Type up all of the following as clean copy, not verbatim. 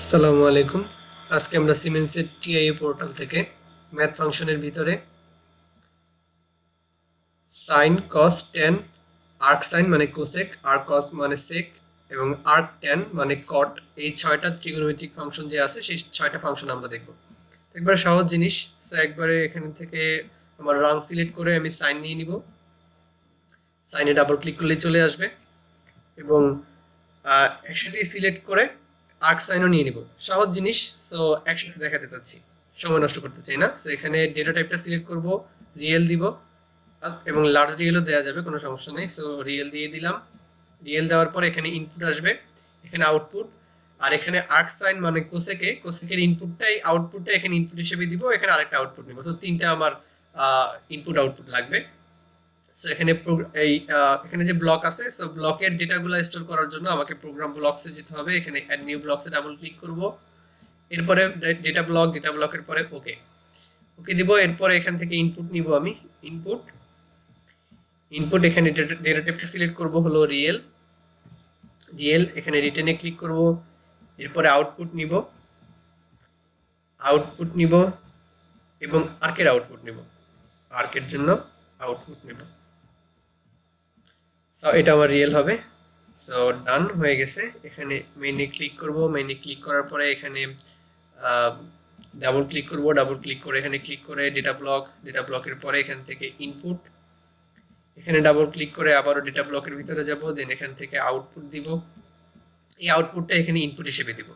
আসসালামু আলাইকুম। আজকে আমরা সিমেন্সের টিআইএ পোর্টাল থেকে ম্যাথ ফাংশনের ভিতরে sine cos tan, arc sine মানে কোসেক, আর্ক কস মানে সেক এবং আর্ক ট্যান মানে কট, এই ছয়টা ট্রিগোনোমেট্রিক ফাংশন যে আছে সেই ছয়টা ফাংশন আমরা দেখব। একবারে সহজ জিনিস। সো একবারে এখান থেকে আমার রাং সিলেক্ট করে আমি সাইন নিয়ে নিব। সাইনে ডাবল ক্লিক করলেই চলে আসবে এবং একসাথেই সিলেক্ট করে আর্ক সাইনও নিয়ে নিব। সহজ জিনিস। সো একসাথে দেখাতে চাচ্ছি, সময় নষ্ট করতে চাই না। সো এখানে ডেটা টাইপটা সিলেক্ট করব, রিয়েল দিব এবং লার্জ রিয়েলও দেওয়া যাবে, কোনো সমস্যা নেই। সো রিয়েল দিয়ে দিলাম। রিয়েল দেওয়ার পর এখানে ইনপুট আসবে, এখানে আউটপুট, আর এখানে আর্ক সাইন মানে কোসেকের ইনপুটটাই আউটপুটটা এখানে ইনপুট হিসেবে দিব, এখানে আরেকটা আউটপুট নিব। সো তিনটা আমার ইনপুট আউটপুট লাগবে। সো এখানে এখানে যে ব্লক আছে, সো ব্লকের ডেটাগুলো স্টোর করার জন্য আমাকে প্রোগ্রাম ব্লকসে যেতে হবে। এখানে অ্যাড নিউ ব্লকসে ডাবল ক্লিক করব, এরপরে ডেটা ব্লকের পরে ওকে দিব। এরপরে এখান থেকে ইনপুট নিব আমি। ইনপুট এখানে ডেটা টাইপটা সিলেক্ট করব হলো রিয়েল। এখানে রিটেনে ক্লিক করব, এরপরে আউটপুট নিব এবং আর্কের আউটপুট নিব, আর্কের জন্য আউটপুট নিব। সো এটা আমার রিয়েল হবে। সো ডান হয়ে গেছে। এখানে মেইনে ক্লিক করব, মেইনে ক্লিক করার পরে এখানে ডাবল ক্লিক করব, ডাবল ক্লিক করে এখানে ক্লিক করে ডেটা ব্লকের পরে এখান থেকে ইনপুট, এখানে ডাবল ক্লিক করে আবারও ডেটা ব্লকের ভিতরে যাব, দেন এখান থেকে আউটপুট দিব। এই আউটপুটটা এখানে ইনপুট হিসেবে দিব।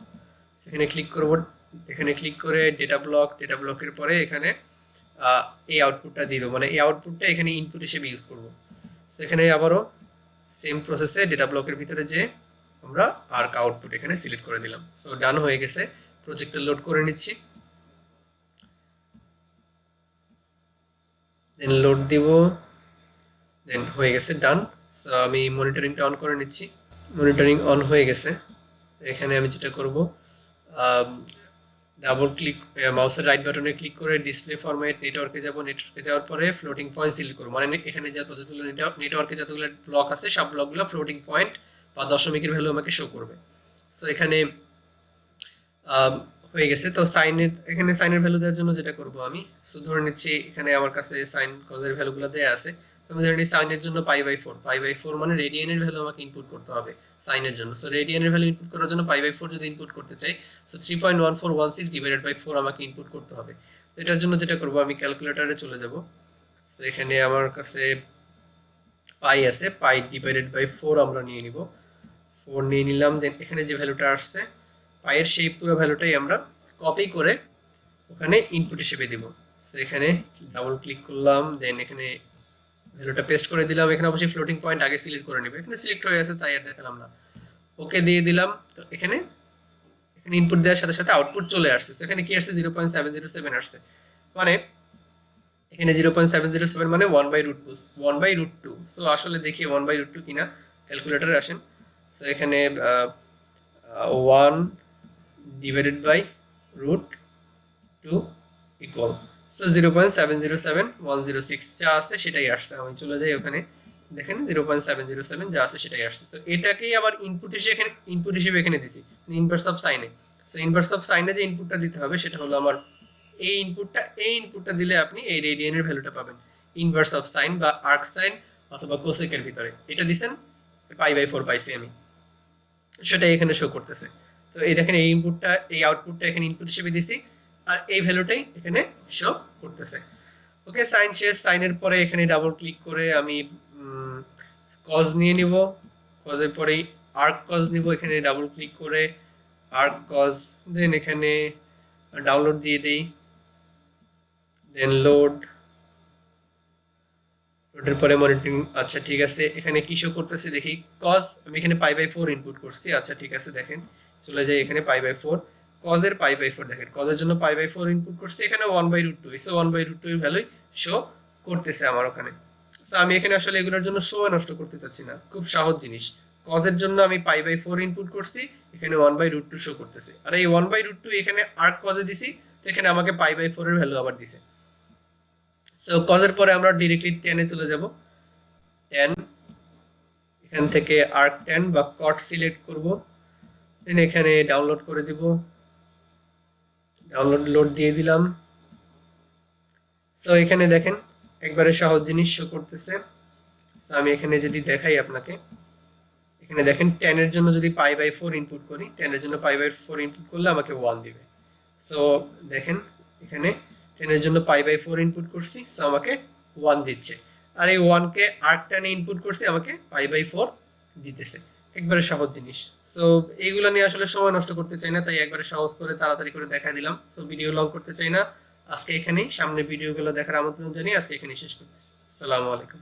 সেখানে ক্লিক করব, এখানে ক্লিক করে ডেটা ব্লকের পরে এখানে এই আউটপুটটা দিয়ে দেবো, মানে এই আউটপুটটা এখানে ইনপুট হিসেবে ইউজ করব। সেখানে আবারও সেম প্রসেসে ডেটা ব্লকের ভিতরে যে আমরা আর্ক আউটপুট এখানে সিলেক্ট করে দিলাম। সো ডান হয়ে গেছে। প্রজেক্টটা লোড করে নিচ্ছি, দেন লোড দিব, দেন হয়ে গেছে ডান। সো আমি মনিটরিংটা অন করে নিচ্ছি। মনিটরিং অন হয়ে গেছে। এখানে আমি যেটা করব, ডাবল ক্লিক, মাউসের রাইট বাটনে ক্লিক করে ডিসপ্লে ফরম্যাট নেটওয়ার্কে যাব। নেটওয়ার্কে যাওয়ার পরে ফ্লোটিং পয়েন্ট সিলেক্ট করব, মানে এখানে যতগুলো নেটওয়ার্কে যতগুলো ব্লক আছে সব ব্লকগুলো ফ্লোটিং পয়েন্ট বা দশমিকের ভ্যালু আমাকে শো করবে। সো এখানে হয়ে গেছে। তো এখানে সাইনের ভ্যালু দেওয়ার জন্য যেটা করব আমি, সো ধরে নিচ্ছি এখানে আমার কাছে সাইন কজের ভ্যালুগুলো দেওয়া আছে। আমি ধরে নিই সাইনের জন্য পাই বাই ফোর মানে রেডিয়ানের ভ্যালু আমাকে ইনপুট করতে হবে সাইনের জন্য। সো রেডিয়ানের ভ্যালু ইনপুট করার জন্য পাই বাই ফোর যদি ইনপুট করতে চাই, সো 3.1416 ডিভাইডেড বাই 4 আমাকে ইনপুট করতে হবে। তো এটার জন্য যেটা করব আমি ক্যালকুলেটরে চলে যাব। সো এখানে আমার কাছে পাই আছে, পাই ডিভাইডেড বাই 4 আমরা নিয়ে নিব। 4 নিয়ে নিলাম, দেন এখানে যে ভ্যালুটা আসছে পাইয়ের সেই পুরো ভ্যালুটাই আমরা কপি করে ওখানে ইনপুট হিসেবে দিব। সো এখানে ডাবল ক্লিক করলাম, দেন এখানে ভ্যালুটা পেস্ট করে দিলাম। এখানে অবশ্যই ফ্লোটিং পয়েন্ট আগে সিলেক্ট করে নেবে, এখানে সিলেক্ট হয়ে গেছে তাই আর দেখালাম না। ওকে দিয়ে দিলাম। তো এখানে ইনপুট দেওয়ার সাথে সাথে আউটপুট চলে আসছে। এখানে কি আসছে, 0.707 আসছে, মানে এখানে 0.707 মানে 1/√2। সো আসলে দেখি 1/√2 কিনা, ক্যালকুলেটরে আসেন। সো এখানে 1 ডিভাইডেড বাই √2 ইকুয়াল, সো 0.707106 যা আছে সেটাই আসছে। আমি চলে যাই ওখানে, দেখেন 0.707 যা আছে সেটাই আসছে। সো এটাকেই আবার ইনপুট হিসেবে এখানে দিছি ইনভার্স অফ সাইনে। সো ইনভার্স অফ সাইনে যে ইনপুটটা দিতে হবে সেটা হলো আমার এই ইনপুটটা দিলে আপনি এই রেডিয়ানের ভ্যালুটা পাবেন ইনভার্স অফ সাইন বা আর্ক সাইন অথবা কোসেকের ভিতরে। এটা দিছেন, পাই বাই 4 পাইছি আমি, সেটাই এখানে শো করতেছে। তো এই দেখেন এই আউটপুটটা এখানে ইনপুট হিসেবে দিছি আর এই ভ্যালুটাই এখানে শো করতেছে। ওকে, সাইন শেষ। সাইনের পরে এখানে ডাবল ক্লিক করে আমি কজ নিয়ে নিব। কজের পরেই আর্ক কজ নিব, এখানে ডাবল ক্লিক করে আর্ক কজ, দেন এখানে ডাউনলোড দিয়ে দেই, দেন লোডের পরে মনিটরিং। আচ্ছা ঠিক আছে, এখানে কি শো করতেছে দেখি। কজ আমি এখানে পাই বাই 4 ইনপুট করছি। আচ্ছা ঠিক আছে, দেখেন চলে যাই এখানে পাই বাই 4, কজের পাই বাই 4, দেখেন কজের জন্য পাই বাই 4 ইনপুট করছি, এখানে 1/√2, সো 1/√2 এর ভ্যালুই শো করতেছে আমার ওখানে। সো আমি এখানে আসলে এগুলোর জন্য সময় নষ্ট করতে চাচ্ছি না, খুব সহজ জিনিস। কজের জন্য আমি পাই বাই 4 ইনপুট করছি, এখানে 1/√2 শো করতেছে, আর এই 1/√2 এখানে আর্ক কজে দিছি, তো এখানে আমাকে পাই বাই 4 এর ভ্যালু আবার দিছে। সো কজের পরে আমরা ডিরেক্টলি 10 এ চলে যাব। 10, এখান থেকে আর্ক 10 বা কট সিলেক্ট করব, দেন এখানে ডাউনলোড করে দিব। ডাউনলোড লোড দিয়ে দিলাম। সো এখানে দেখেন একবারে সহজ জিনিস শো করতেছে। সো আমি এখানে যদি দেখাই আপনাকে, এখানে দেখেন 10 এর জন্য যদি π/4 ইনপুট করি, 10 এর জন্য π/4 ইনপুট করলে আমাকে 1 দিবে। সো দেখেন এখানে 10 এর জন্য π/4 ইনপুট করছি, সো আমাকে 1 দিচ্ছে। আর এই 1 কে আর্কটানে ইনপুট করছি, আমাকে π/4 দিতেছে। একবারে সহজ জিনিস। সো এইগুলা নিয়ে আসলে সময় নষ্ট করতে চাই না, তাই একবারে সহজ করে তাড়াতাড়ি করে দেখাই দিলাম। সো ভিডিও লং করতে চাই না, আজকে এখানেই। সামনের ভিডিওগুলো দেখার আমন্ত্রণ জানিয়ে আজকে এখানেই শেষ করতেছি। আসসালামু আলাইকুম।